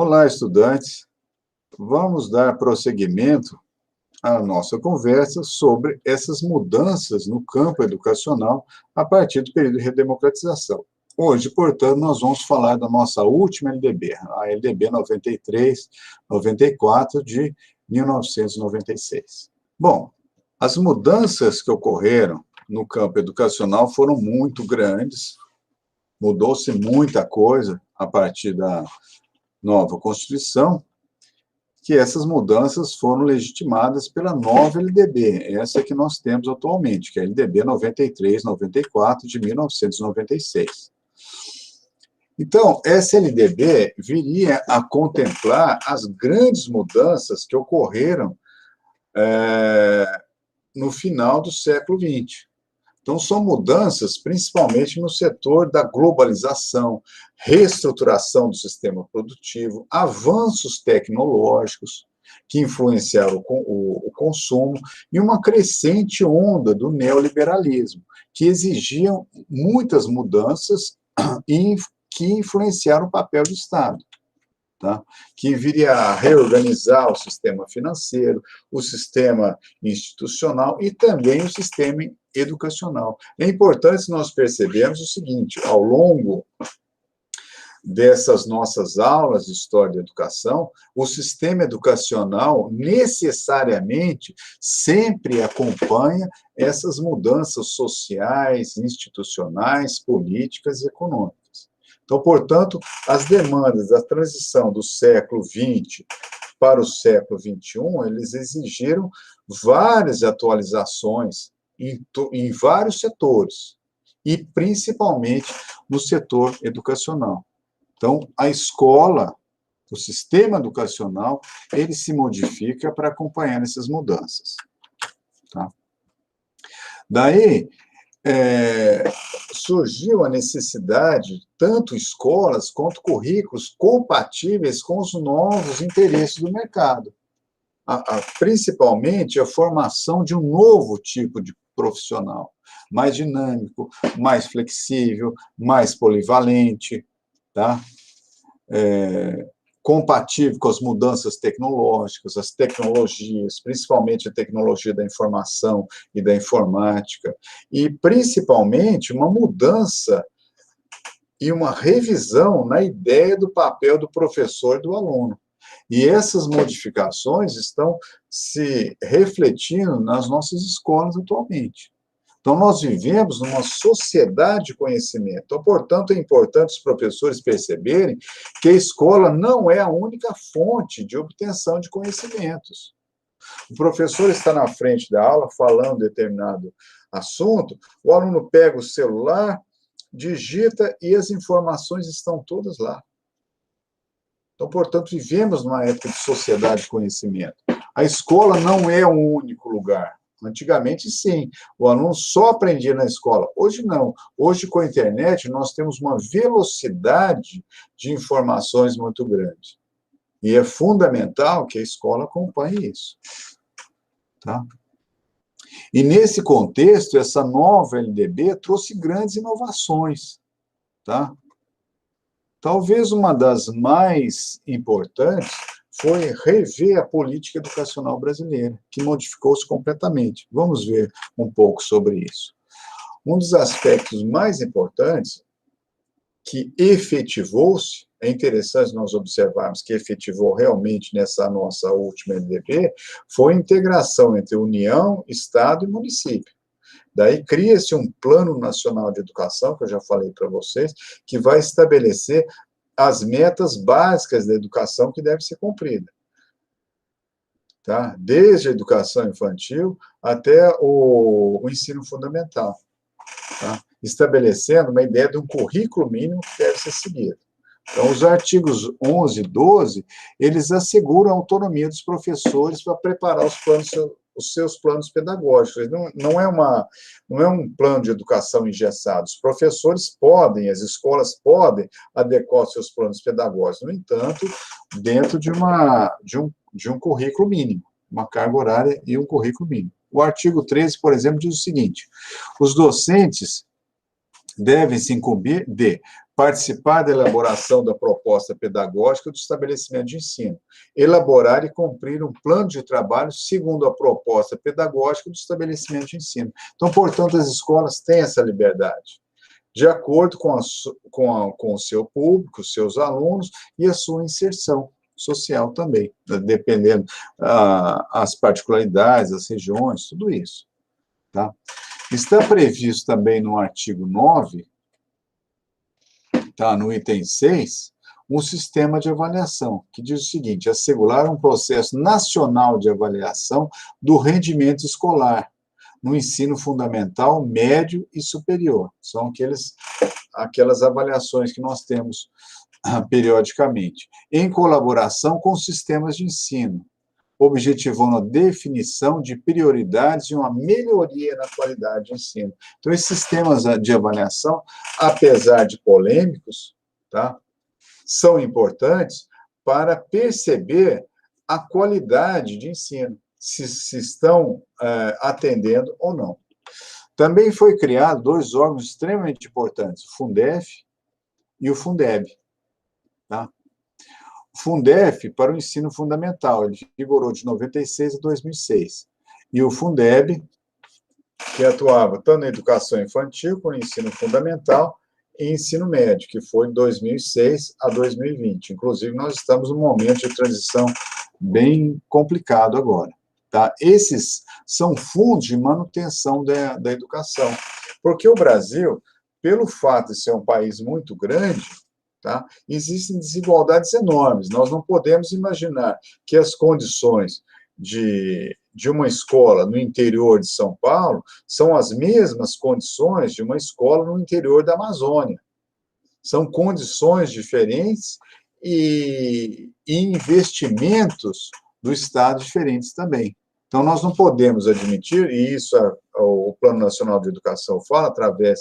Olá, estudantes. Vamos dar prosseguimento à nossa conversa sobre essas mudanças no campo educacional a partir do período de redemocratização. Hoje, portanto, nós vamos falar da nossa última LDB, a LDB 93/94 de 1996. Bom, as mudanças que ocorreram no campo educacional foram muito grandes, mudou-se muita coisa a partir da nova Constituição, que essas mudanças foram legitimadas pela nova LDB, essa que nós temos atualmente, que é a LDB 93/94 de 1996. Então, essa LDB viria a contemplar as grandes mudanças que ocorreram no final do século XX. Então, são mudanças principalmente no setor da globalização, reestruturação do sistema produtivo, avanços tecnológicos que influenciaram o consumo e uma crescente onda do neoliberalismo, que exigiam muitas mudanças e que influenciaram o papel do Estado. Tá? Que viria a reorganizar o sistema financeiro, o sistema institucional e também o sistema educacional. É importante nós percebermos o seguinte: ao longo dessas nossas aulas de História da Educação, o sistema educacional necessariamente sempre acompanha essas mudanças sociais, institucionais, políticas e econômicas. Então, portanto, as demandas da transição do século XX para o século XXI, eles exigiram várias atualizações em vários setores, e principalmente no setor educacional. Então, a escola, o sistema educacional, ele se modifica para acompanhar essas mudanças. Tá? Daí, surgiu a necessidade, tanto escolas quanto currículos compatíveis com os novos interesses do mercado. Principalmente a formação de um novo tipo de profissional, mais dinâmico, mais flexível, mais polivalente, tá? Compatível com as mudanças tecnológicas, as tecnologias, principalmente a tecnologia da informação e da informática, e principalmente uma mudança e uma revisão na ideia do papel do professor e do aluno. E essas modificações estão se refletindo nas nossas escolas atualmente. Então, nós vivemos numa sociedade de conhecimento. Então, portanto, é importante os professores perceberem que a escola não é a única fonte de obtenção de conhecimentos. O professor está na frente da aula falando determinado assunto, o aluno pega o celular, digita e as informações estão todas lá. Então, portanto, vivemos numa época de sociedade de conhecimento. A escola não é o único lugar. Antigamente, sim, o aluno só aprendia na escola. Hoje, não. Hoje, com a internet, nós temos uma velocidade de informações muito grande. E é fundamental que a escola acompanhe isso. Tá? E, nesse contexto, essa nova LDB trouxe grandes inovações. Tá? Talvez uma das mais importantes foi rever a política educacional brasileira, que modificou-se completamente. Vamos ver um pouco sobre isso. Um dos aspectos mais importantes que efetivou-se, é interessante nós observarmos que efetivou realmente nessa nossa última LDB, foi a integração entre União, Estado e município. Daí cria-se um Plano Nacional de Educação, que eu já falei para vocês, que vai estabelecer as metas básicas da educação que deve ser cumprida. Tá? Desde a educação infantil até o ensino fundamental. Tá? Estabelecendo uma ideia de um currículo mínimo que deve ser seguido. Então, os artigos 11 e 12, eles asseguram a autonomia dos professores para preparar os seus planos pedagógicos. Não é um plano de educação engessado. Os professores podem, as escolas podem adequar os seus planos pedagógicos, no entanto, dentro de um currículo mínimo, uma carga horária e um currículo mínimo. O artigo 13, por exemplo, diz o seguinte: os docentes devem se incumbir de participar da elaboração da proposta pedagógica do estabelecimento de ensino, elaborar e cumprir um plano de trabalho segundo a proposta pedagógica do estabelecimento de ensino. Então, portanto, as escolas têm essa liberdade, de acordo com o seu público, os seus alunos e a sua inserção social também, dependendo as particularidades, as regiões, tudo isso. Tá? Está previsto também no artigo 9, tá, no item 6, um sistema de avaliação, que diz o seguinte: assegurar um processo nacional de avaliação do rendimento escolar, no ensino fundamental, médio e superior. São aquelas avaliações que nós temos periodicamente, em colaboração com sistemas de ensino, objetivando a definição de prioridades e uma melhoria na qualidade de ensino. Então, esses sistemas de avaliação, apesar de polêmicos, tá, são importantes para perceber a qualidade de ensino, se estão atendendo ou não. Também foi criado 2 órgãos extremamente importantes, o Fundef e o Fundeb. Tá? O Fundef para o ensino fundamental, ele vigorou de 96 a 2006. E o Fundeb, que atuava tanto na educação infantil, como no ensino fundamental e ensino médio, que foi de 2006 a 2020. Inclusive, nós estamos num momento de transição bem complicado agora. Tá? Esses são fundos de manutenção da educação, porque o Brasil, pelo fato de ser um país muito grande, tá, existem desigualdades enormes. Nós não podemos imaginar que as condições de uma escola no interior de São Paulo são as mesmas condições de uma escola no interior da Amazônia. São condições diferentes e investimentos do Estado diferentes também. Então, nós não podemos admitir, e isso o Plano Nacional de Educação fala, através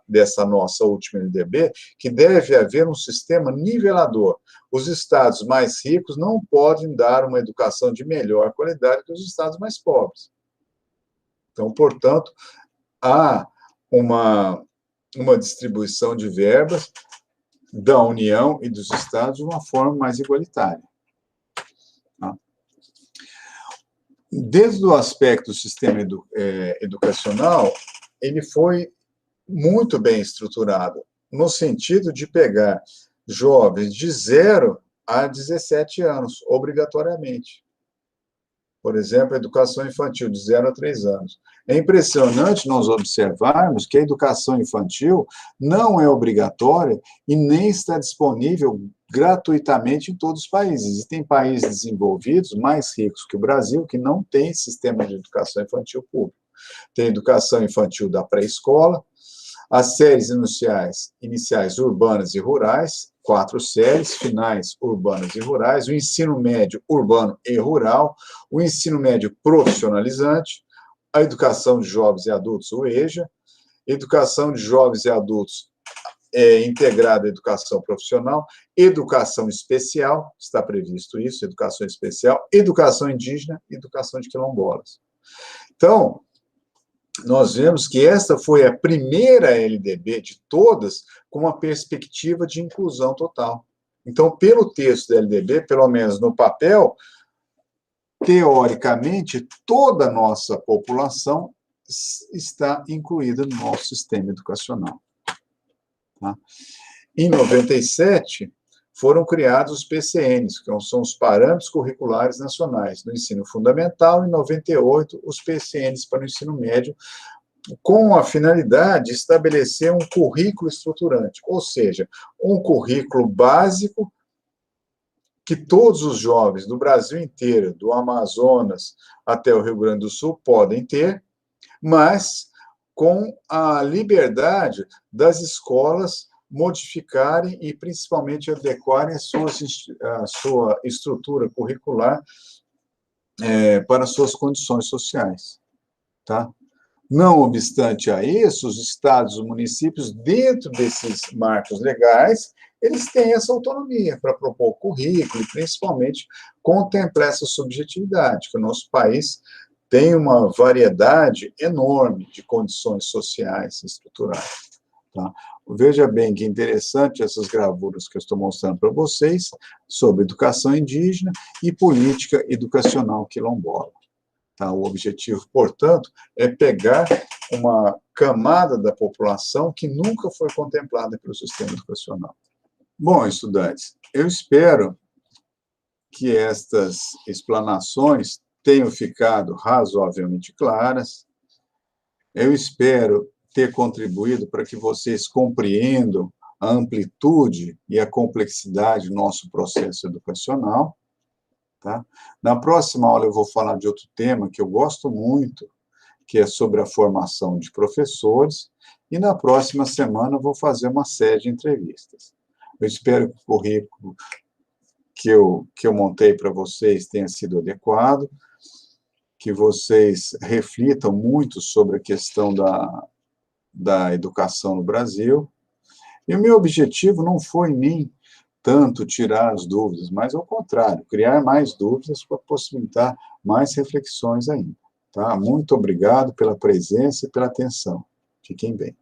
dessa nossa última LDB, que deve haver um sistema nivelador. Os estados mais ricos não podem dar uma educação de melhor qualidade que os estados mais pobres. Então, portanto, há uma distribuição de verbas da União e dos estados de uma forma mais igualitária. Tá? Desde o aspecto do sistema educacional, ele foi muito bem estruturado, no sentido de pegar jovens de 0 a 17 anos, obrigatoriamente. Por exemplo, a educação infantil, de 0 a 3 anos. É impressionante nós observarmos que a educação infantil não é obrigatória e nem está disponível gratuitamente em todos os países. Existem países desenvolvidos, mais ricos que o Brasil, que não têm sistema de educação infantil público. Tem educação infantil da pré-escola, as séries iniciais urbanas e rurais, 4 séries, finais urbanas e rurais, o ensino médio urbano e rural, o ensino médio profissionalizante, a educação de jovens e adultos, o EJA, educação de jovens e adultos integrada à educação profissional, educação especial, está previsto isso, educação especial, educação indígena e educação de quilombolas. Então, nós vemos que esta foi a primeira LDB de todas com uma perspectiva de inclusão total. Então, pelo texto da LDB, pelo menos no papel, teoricamente, toda a nossa população está incluída no nosso sistema educacional. Tá? Em 97, foram criados os PCNs, que são os Parâmetros Curriculares Nacionais do Ensino Fundamental, em 98, os PCNs para o ensino médio, com a finalidade de estabelecer um currículo estruturante, ou seja, um currículo básico que todos os jovens do Brasil inteiro, do Amazonas até o Rio Grande do Sul, podem ter, mas com a liberdade das escolas modificarem e, principalmente, adequarem a sua estrutura curricular para as suas condições sociais. Tá? Não obstante a isso, os estados e municípios, dentro desses marcos legais, eles têm essa autonomia para propor currículo e, principalmente, contemplar essa subjetividade, que o nosso país tem uma variedade enorme de condições sociais e estruturais. Tá? veja bem que interessante essas gravuras que eu estou mostrando para vocês sobre educação indígena e política educacional quilombola. Tá? O objetivo, portanto, é pegar uma camada da população que nunca foi contemplada pelo sistema educacional. Bom, estudantes, eu espero que estas explanações tenham ficado razoavelmente claras. Eu espero ter contribuído para que vocês compreendam a amplitude e a complexidade do nosso processo educacional. Tá? Na próxima aula eu vou falar de outro tema que eu gosto muito, que é sobre a formação de professores, e na próxima semana eu vou fazer uma série de entrevistas. Eu espero que o currículo que eu montei para vocês tenha sido adequado, que vocês reflitam muito sobre a questão da educação no Brasil. E o meu objetivo não foi nem tanto tirar as dúvidas, mas, ao contrário, criar mais dúvidas para possibilitar mais reflexões ainda. Tá? Muito obrigado pela presença e pela atenção. Fiquem bem.